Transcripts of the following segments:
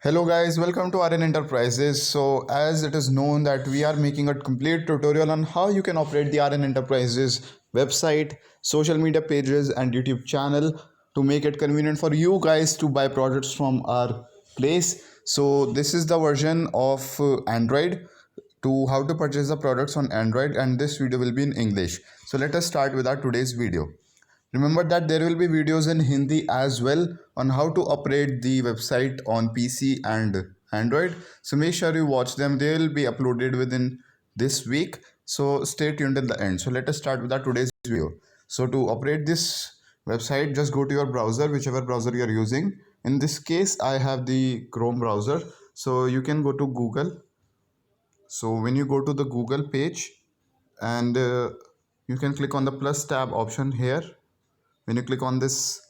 Hello guys, welcome to RN Enterprises. So as it is known that we are making a complete tutorial on how you can operate the RN Enterprises website, social media pages and YouTube channel to make it convenient for you guys to buy products from our place. So this is the version of Android to how to purchase the products on Android, and this video will be in English. So let us start with our today's video. Remember that there will be videos in Hindi as well on how to operate the website on PC and Android. So make sure you watch them. They will be uploaded within this week. So stay tuned till the end. So let us start with our today's video. So to operate this website, just go to your browser, whichever browser you are using. In this case, I have the Chrome browser. So you can go to Google. So when you go to the Google page and you can click on the plus tab option here. When you click on this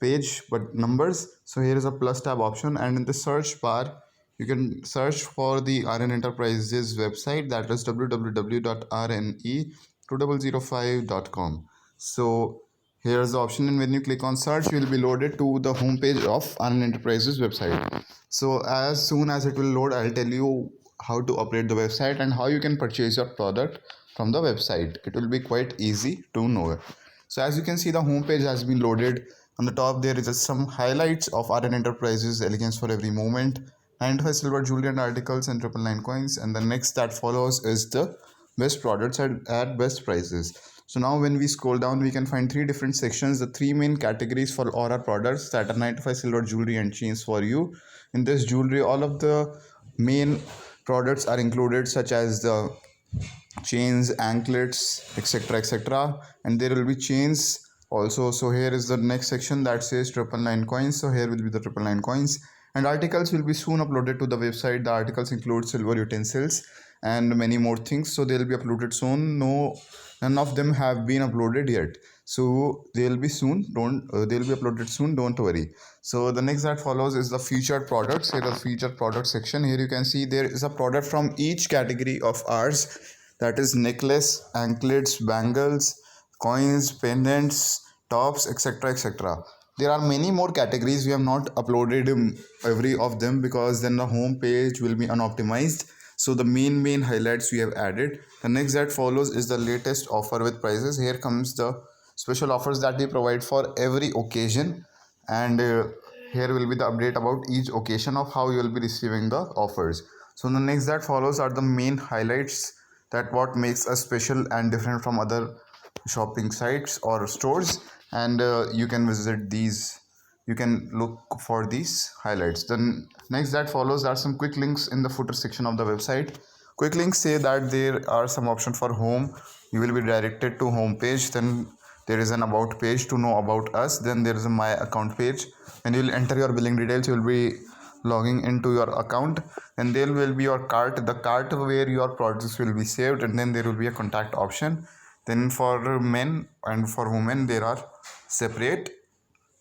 page but numbers, so here is a plus tab option, and in the search bar you can search for the RN Enterprises website, that is www.rne2005.com. so here's the option, and when you click on search you will be loaded to the home page of RN Enterprises website. So as soon as it will load, I'll tell you how to operate the website and how you can purchase your product from the website. It will be quite easy to know. So as you can see, the home page has been loaded. On the top there is some highlights of RN Enterprises, elegance for every moment, 95 silver jewelry and articles and 999 coins, and the next that follows is the best products at best prices. So now when we scroll down, we can find three different sections, the three main categories for all our products, that are 95 silver jewelry and chains for you. In this jewelry, all of the main products are included, such as the chains, anklets, etc, and there will be chains also. So here is the next section that says 999 coins. So here will be the 999 coins, and articles will be soon uploaded to the website. The articles include silver utensils and many more things, so they'll be uploaded soon. None of them have been uploaded yet, so they'll be soon. They'll be uploaded soon, don't worry. So the next that follows is the featured products. Here is the featured product section. Here you can see there is a product from each category of ours, that is necklace, anklets, bangles, coins, pendants, tops, etc. There are many more categories. We have not uploaded every of them because then the home page will be unoptimized. So the main highlights we have added. The next that follows is the latest offer with prices. Here comes the special offers that we provide for every occasion, and here will be the update about each occasion of how you will be receiving the offers. So the next that follows are the main highlights, that what makes us special and different from other shopping sites or stores, and you can visit these, you can look for these highlights. Then next that follows are some quick links in the footer section of the website. Quick links say that there are some option for home. You will be directed to home page, then there is an about page to know about us, then there is a my account page, and you will enter your billing details. You will be logging into your account, and there will be your cart, the cart where your products will be saved, and then there will be a contact option. Then for men and for women there are separate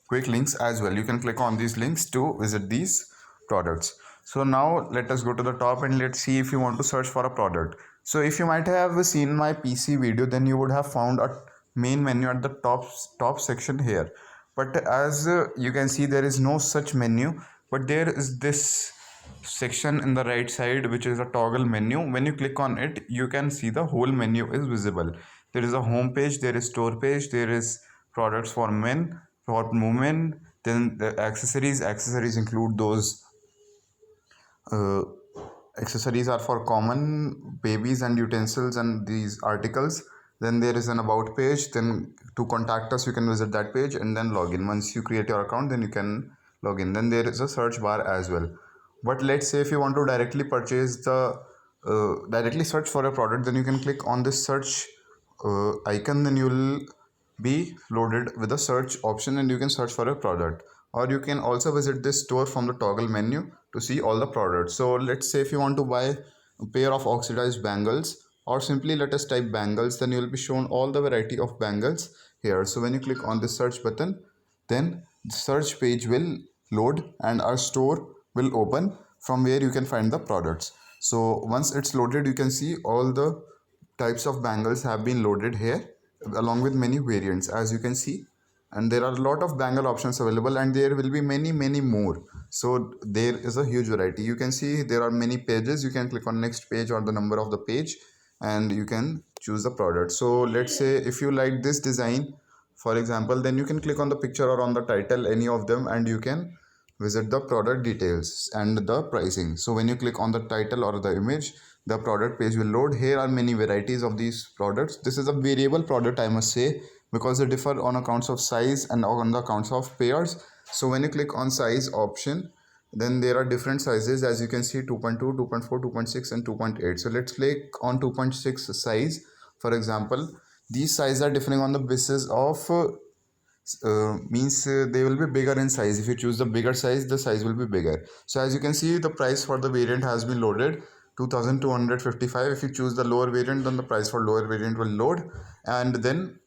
quick links as well. You can click on these links to visit these products. So now let us go to the top and let's see if you want to search for a product. So if you might have seen my PC video, then you would have found a main menu at the top section here, but as you can see, there is no such menu, but there is this section in the right side which is a toggle menu. When you click on it, you can see the whole menu is visible. There is a home page, there is store page, there is products for men, for women, then the accessories include those uh, accessories are for common babies and utensils and these articles. Then there is an about page, then to contact us you can visit that page and then log in. Once you create your account, then you can log in. Then there is a search bar as well. But let's say if you want to directly purchase the directly search for a product, then you can click on this search icon, then you will be loaded with a search option and you can search for a product. Or you can also visit this store from the toggle menu to see all the products. So let's say if you want to buy a pair of oxidized bangles, or simply let us type bangles, then you will be shown all the variety of bangles here. So when you click on the search button, then the search page will load and our store will open from where you can find the products. So once it's loaded, you can see all the types of bangles have been loaded here along with many variants. As you can see, and there are a lot of bangle options available, and there will be many more. So there is a huge variety. You can see there are many pages. You can click on next page or the number of the page, and you can choose the product. So let's say if you like this design, for example, then you can click on the picture or on the title, any of them, and you can visit the product details and the pricing. So when you click on the title or the image, the product page will load. Here are many varieties of these products. This is a variable product, I must say, because they differ on accounts of size and on the accounts of pairs. So when you click on size option, then there are different sizes, as you can see, 2.2, 2.4, 2.6 and 2.8. So let's click on 2.6 size. For example, these sizes are differing on the basis of they will be bigger in size. If you choose the bigger size, the size will be bigger. So as you can see, the price for the variant has been loaded, 2255. If you choose the lower variant, then the price for lower variant will load, and then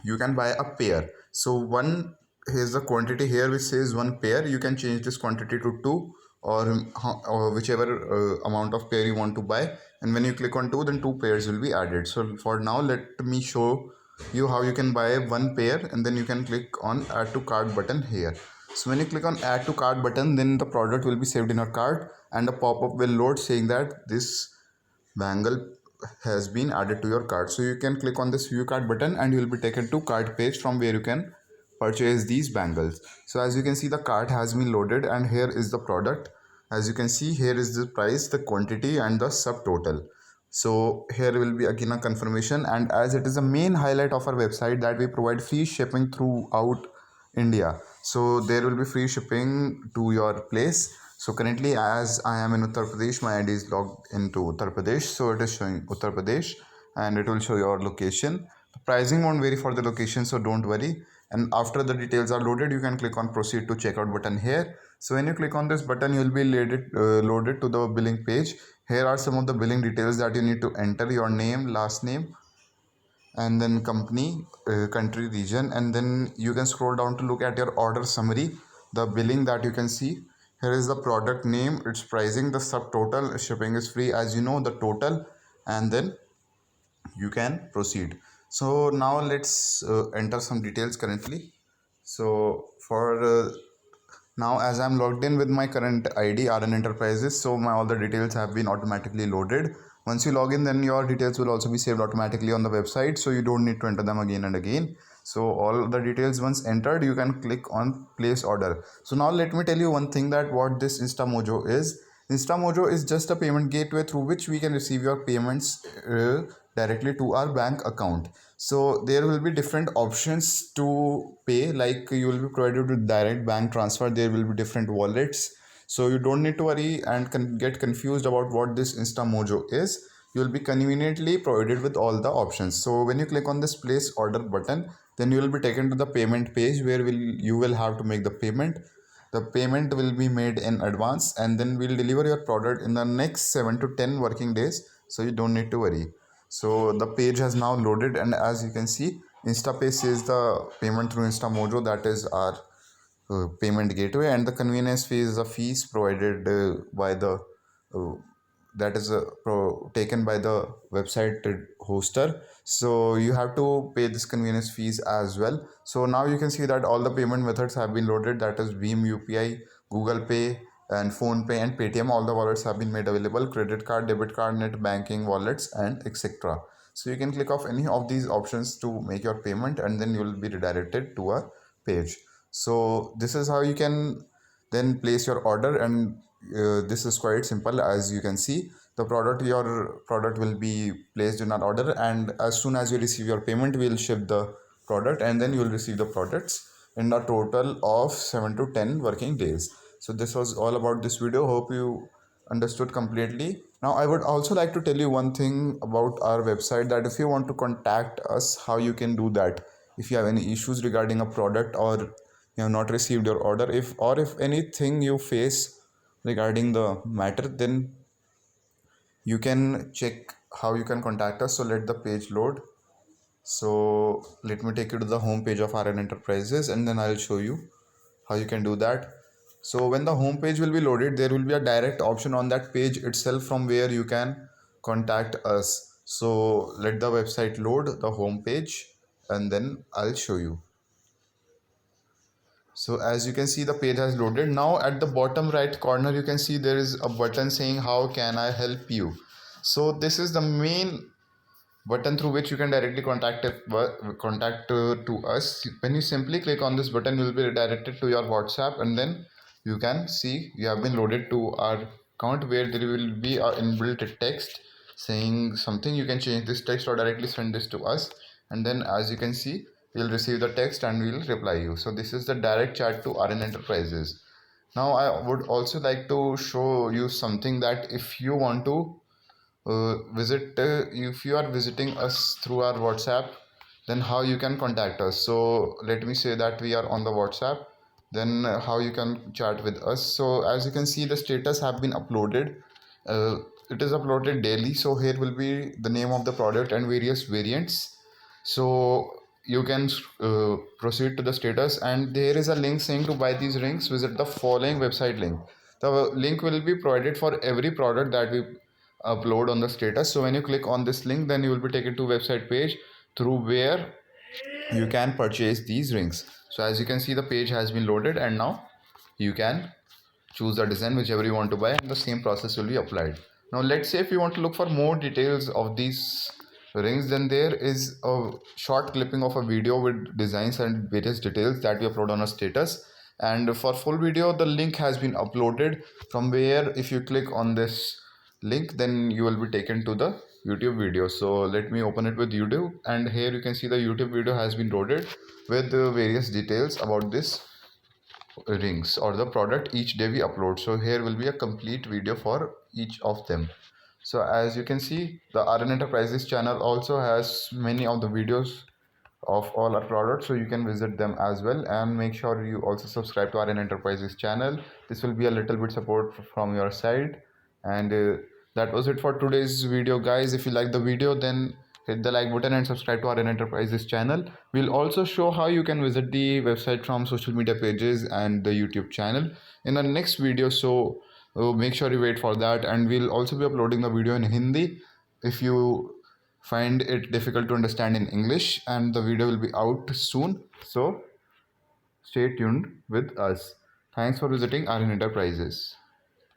you can buy a pair. So one, here's the quantity here which says one pair. You can change this quantity to two, or whichever amount of pair you want to buy, and when you click on two, then two pairs will be added. So for now, let me show you how you can buy one pair, and then you can click on add to cart button here. So when you click on add to cart button, then the product will be saved in your cart, and a pop-up will load saying that this bangle has been added to your cart. So you can click on this view cart button, and you will be taken to cart page from where you can purchase these bangles. So as you can see, the cart has been loaded, and here is the product. As you can see, here is the price, the quantity and the subtotal. So here will be again a confirmation, and as it is a main highlight of our website that we provide free shipping throughout India. So there will be free shipping to your place. So currently, as I am in Uttar Pradesh, my ID is logged into Uttar Pradesh. So it is showing Uttar Pradesh, and it will show your location. The pricing won't vary for the location, so don't worry. And after the details are loaded, you can click on proceed to checkout button here. So when you click on this button, you will be loaded to the billing page. Here are some of the billing details that you need to enter: your name, last name, and then company, country, region, and then you can scroll down to look at your order summary, the billing that you can see. Here is the product name, its pricing, the subtotal, shipping is free, as you know, the total, and then you can proceed. So now let's enter some details currently. So for now, as I'm logged in with my current ID, RN Enterprises, so my all the details have been automatically loaded. Once you log in, then your details will also be saved automatically on the website, so you don't need to enter them again and again. So all the details once entered, you can click on place order. So now let me tell you one thing, that what this InstaMojo is. InstaMojo is just a payment gateway through which we can receive your payments directly to our bank account. So there will be different options to pay, like you will be provided with direct bank transfer. There will be different wallets, so you don't need to worry and get confused about what this InstaMojo is. You will be conveniently provided with all the options. So when you click on this place order button, then you will be taken to the payment page where you will have to make the payment. The payment will be made in advance, and then we'll deliver your product in the next 7 to 10 working days, so you don't need to worry. So the page has now loaded, and as you can see, InstaPay says the payment through InstaMojo, that is our payment gateway, and the convenience fee is the fees provided by the uh, that is taken by the website hoster. So you have to pay this convenience fees as well. So now you can see that all the payment methods have been loaded, that is Beam UPI, Google Pay, and Phone Pay and Paytm. All the wallets have been made available: credit card, debit card, net banking wallets, and etc. So you can click off any of these options to make your payment, and then you will be redirected to a page. So this is how you can then place your order, and this is quite simple. As you can see, your product will be placed in an order, and as soon as you receive your payment, we will ship the product, and then you will receive the products in a total of 7 to 10 working days. So this was all about this video. Hope you understood completely. Now I would also like to tell you one thing about our website, that if you want to contact us, how you can do that. If you have any issues regarding a product, or you have not received your order, if anything you face regarding the matter, then you can check how you can contact us. So let the page load. So let me take you to the home page of RN Enterprises, and then I'll show you how you can do that. So when the home page will be loaded, there will be a direct option on that page itself from where you can contact us. So let the website load the home page, and then I'll show you. So as you can see, the page has loaded. Now at the bottom right corner, you can see there is a button saying how can I help you. So this is the main button through which you can directly contact to us. When you simply click on this button, you will be redirected to your WhatsApp, and then you can see you have been loaded to our account, where there will be a inbuilt text saying something. You can change this text or directly send this to us, and then as you can see, you'll receive the text and we'll reply you. So this is the direct chat to RN Enterprises. Now I would also like to show you something, that if you want to if you are visiting us through our WhatsApp, then how you can contact us. So let me say that we are on the WhatsApp, then how you can chat with us. So as you can see, the status have been uploaded. uh, it is uploaded daily, so here will be the name of the product and various variants. So you can proceed to the status, and there is a link saying to buy these rings, visit the following website link. The link will be provided for every product that we upload on the status. So when you click on this link, then you will be taken to website page through where you can purchase these rings. So as you can see, the page has been loaded, and now you can choose the design whichever you want to buy, and the same process will be applied. Now let's say if you want to look for more details of these rings, then there is a short clipping of a video with designs and various details that we upload on a status. And for full video, the link has been uploaded, from where if you click on this link, then you will be taken to the YouTube video. So let me open it with YouTube, and here you can see the YouTube video has been loaded with various details about this rings or the product each day we upload. So here will be a complete video for each of them. So as you can see, the RN Enterprises channel also has many of the videos of all our products, so you can visit them as well, and make sure you also subscribe to RN Enterprises channel. This will be a little bit support from your side. And that was it for today's video, guys. If you like the video, then hit the like button and subscribe to RN Enterprises channel. We'll also show how you can visit the website from social media pages and the YouTube channel in the next video. So make sure you wait for that, and we'll also be uploading the video in Hindi if you find it difficult to understand in English, and the video will be out soon. So stay tuned with us. Thanks for visiting RN Enterprises.